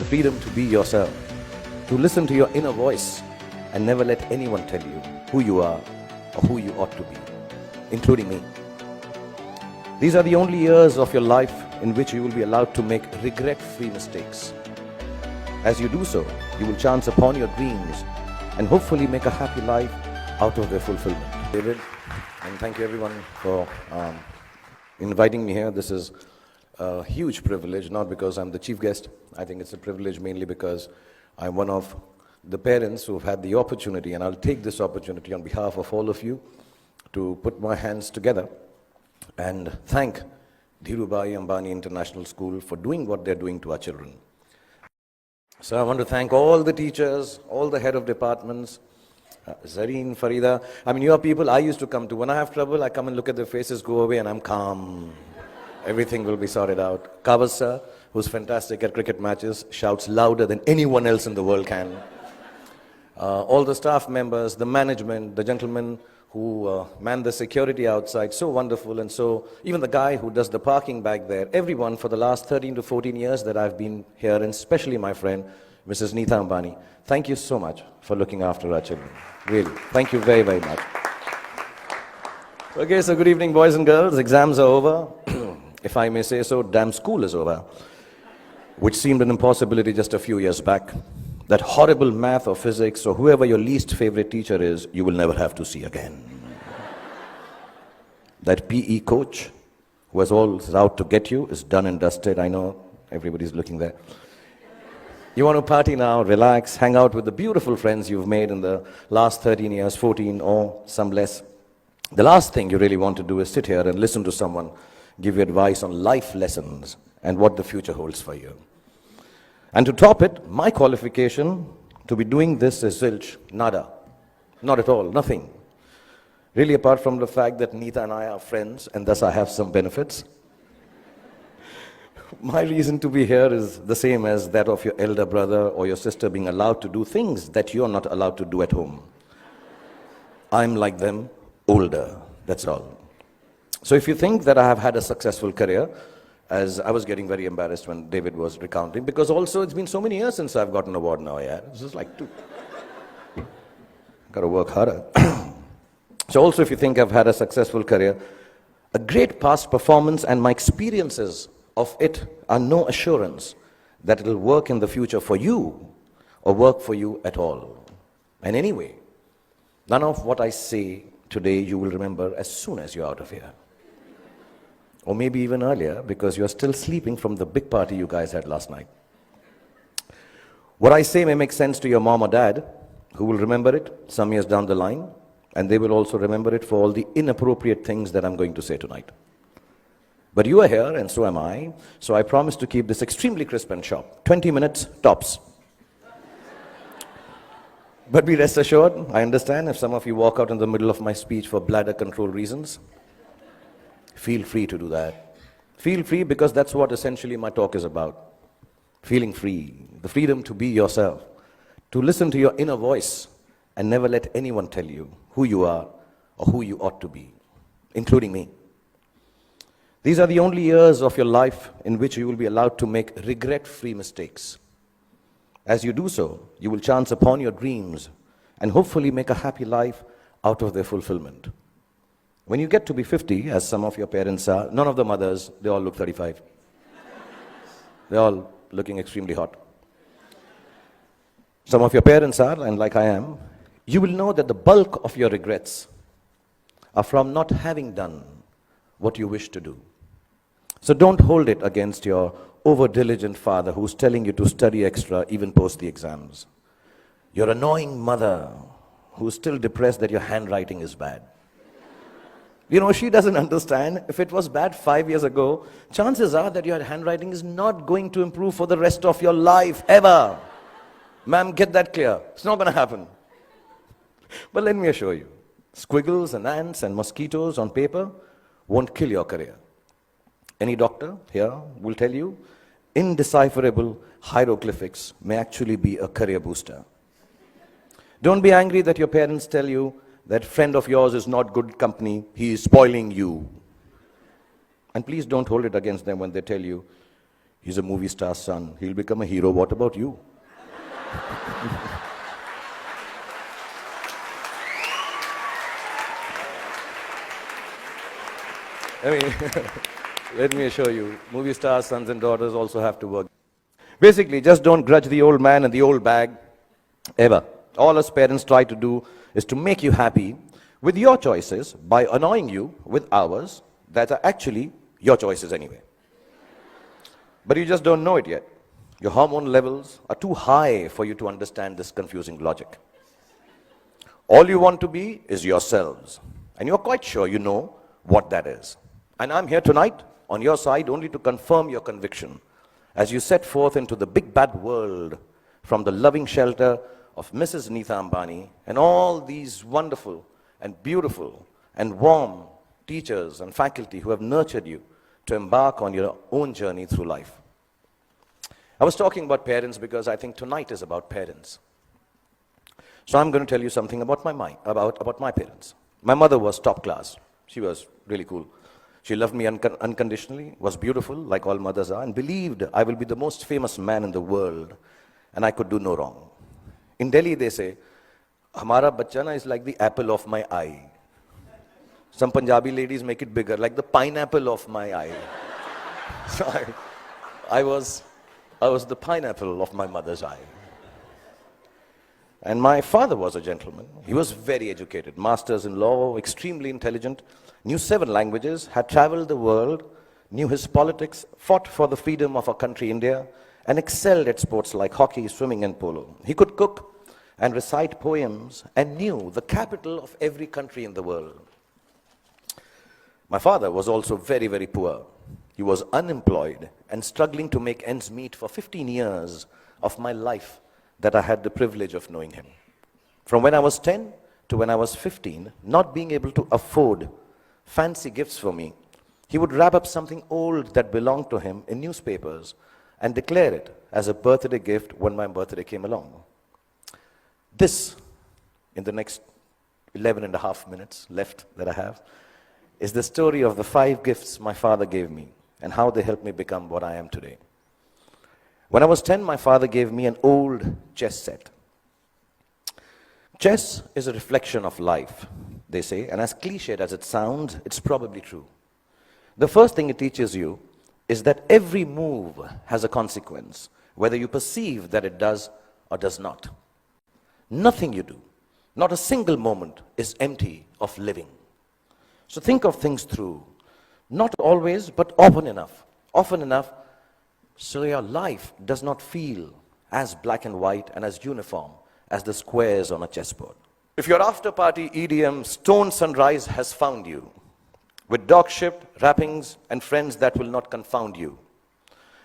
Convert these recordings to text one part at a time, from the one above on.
the freedom to be yourself, to listen to your inner voice and never let anyone tell you who you are or who you ought to be, including me. These are the only years of your life in which you will be allowed to make regret-free mistakes. As you do so, you will chance upon your dreams and hopefully make a happy life out of their fulfillment. David, and thank you everyone for inviting me here. This is a huge privilege, not because I'm the chief guest. I think it's a privilege mainly because I'm one of the parents who've had the opportunity, and I'll take this opportunity on behalf of all of you to put my hands together and thank Dhirubhai Ambani International School for doing what they're doing to our children. So I want to thank all the teachers, all the head of departments, Zareen, Farida. I mean, you are people I used to come to. When I have trouble, I come and look at their faces, go away, and I'm calm. Everything will be sorted out. Kavas sir, who's fantastic at cricket matches, shouts louder than anyone else in the world can. All the staff members, the management, the gentlemen who man the security outside, so wonderful. And so even the guy who does the parking back there, everyone for the last 13 to 14 years that I've been here, and especially my friend, Mrs. Neeta Ambani, thank you so much for looking after our children. Really, thank you very, very much. Okay, so good evening, boys and girls. Exams are over. If I may say so, damn school is over, which seemed an impossibility just a few years back. That horrible math or physics or whoever your least favorite teacher is, you will never have to see again. That PE coach who was always out to get you is done and dusted. I know everybody's looking there. You want to party now, relax, hang out with the beautiful friends you've made in the last 13 years, 14 or some less. The last thing you really want to do is sit here and listen to someone give you advice on life lessons and what the future holds for you. And to top it, my qualification to be doing this is zilch, nada. Not at all, nothing. Really, apart from the fact that Neeta and I are friends, and thus I have some benefits. My reason to be here is the same as that of your elder brother or your sister being allowed to do things that you're not allowed to do at home. I'm like them, older, that's all. So if you think that I have had a successful career, as I was getting very embarrassed when David was recounting, because also it's been so many years since I've gotten an award now, yeah. This is like got to work harder. So also if you think I've had a successful career, a great past performance and my experiences of it are no assurance that it'll work in the future for you or work for you at all. And anyway, none of what I say today you will remember as soon as you're out of here. Or maybe even earlier, because you're still sleeping from the big party you guys had last night. What I say may make sense to your mom or dad, who will remember it some years down the line, and they will also remember it for all the inappropriate things that I'm going to say tonight. But you are here, and so am I, so I promise to keep this extremely crisp and sharp. 20 minutes, tops. But be rest assured, I understand if some of you walk out in the middle of my speech for bladder control reasons. Feel free to do that. Feel free, because that's what essentially my talk is about. Feeling free, the freedom to be yourself, to listen to your inner voice and never let anyone tell you who you are or who you ought to be, including me. These are the only years of your life in which you will be allowed to make regret-free mistakes. As you do so, you will chance upon your dreams and hopefully make a happy life out of their fulfillment. When you get to be 50, as some of your parents are, none of the mothers, they all look 35. They're all looking extremely hot. Some of your parents are, and like I am, you will know that the bulk of your regrets are from not having done what you wish to do. So don't hold it against your over-diligent father who's telling you to study extra even post the exams. Your annoying mother who's still depressed that your handwriting is bad. You know, she doesn't understand. If it was bad 5 years ago, chances are that your handwriting is not going to improve for the rest of your life, ever. Ma'am, get that clear. It's not going to happen. But let me assure you, squiggles and ants and mosquitoes on paper won't kill your career. Any doctor here will tell you, indecipherable hieroglyphics may actually be a career booster. Don't be angry that your parents tell you that friend of yours is not good company, he is spoiling you. And please don't hold it against them when they tell you, He's a movie star's son. He'll become a hero. What about you? I mean, let me assure you, movie stars' sons and daughters also have to work. Basically, just don't grudge the old man and the old bag, ever. All us parents try to do is to make you happy with your choices by annoying you with ours that are actually your choices anyway. But you just don't know it yet. Your hormone levels are too high for you to understand this confusing logic. All you want to be is yourselves, and you're quite sure you know what that is. And I'm here tonight on your side only to confirm your conviction as you set forth into the big bad world from the loving shelter of Mrs. Neeta Ambani and all these wonderful and beautiful and warm teachers and faculty who have nurtured you to embark on your own journey through life. I was talking about parents because I think tonight is about parents. So I'm going to tell you something about my parents. My mother was top class. She was really cool. She loved me unconditionally, was beautiful, like all mothers are, and believed I will be the most famous man in the world, and I could do no wrong. In Delhi, they say, "Hamara bachcha na is like the apple of my eye." Some Punjabi ladies make it bigger, like the pineapple of my eye. So I was the pineapple of my mother's eye. And my father was a gentleman. He was very educated, masters in law, extremely intelligent, knew 7 languages, had traveled the world, knew his politics, fought for the freedom of our country, India, and excelled at sports like hockey, swimming, and polo. He could cook and recite poems and knew the capital of every country in the world. My father was also very, very poor. He was unemployed and struggling to make ends meet for 15 years of my life that I had the privilege of knowing him. From when I was 10 to when I was 15, not being able to afford fancy gifts for me, he would wrap up something old that belonged to him in newspapers and declare it as a birthday gift when my birthday came along. This, in the next 11 and a half minutes left that I have, is the story of the 5 gifts my father gave me and how they helped me become what I am today. When I was 10, my father gave me an old chess set. Chess is a reflection of life, they say, and as cliched as it sounds, it's probably true. The first thing it teaches you is that every move has a consequence, whether you perceive that it does or does not. Nothing you do, not a single moment, is empty of living. So think of things through, not always, but often enough, so your life does not feel as black and white and as uniform as the squares on a chessboard. If your after-party EDM stone sunrise has found you, with dog-shipped wrappings and friends that will not confound you,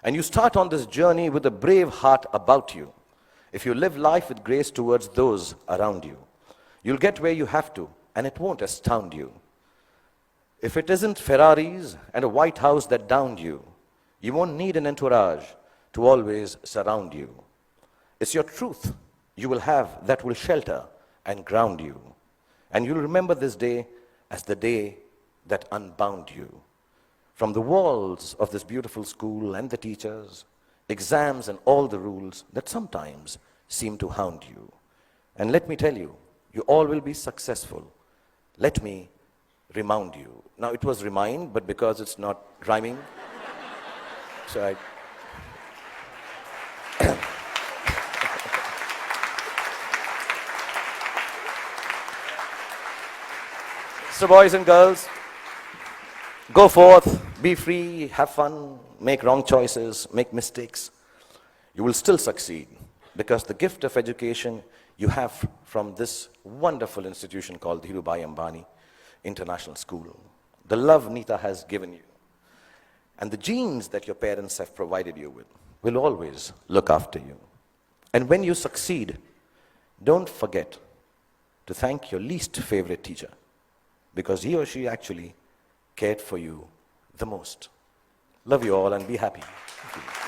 and you start on this journey with a brave heart about you, if you live life with grace towards those around you, you'll get where you have to, and it won't astound you. If it isn't Ferraris and a White House that downed you, you won't need an entourage to always surround you. It's your truth you will have that will shelter and ground you. And you'll remember this day as the day that unbound you. From the walls of this beautiful school and the teachers, exams and all the rules that sometimes seem to hound you. And let me tell you, you all will be successful. Let me remind you. Now it was remind, but because it's not rhyming, so So boys and girls, go forth, be free, have fun, make wrong choices, make mistakes. You will still succeed because the gift of education you have from this wonderful institution called Dhirubhai Ambani International School. The love Neeta has given you and the genes that your parents have provided you with will always look after you. And when you succeed, don't forget to thank your least favorite teacher because he or she actually cared for you the most. Love you all and be happy. Thank you.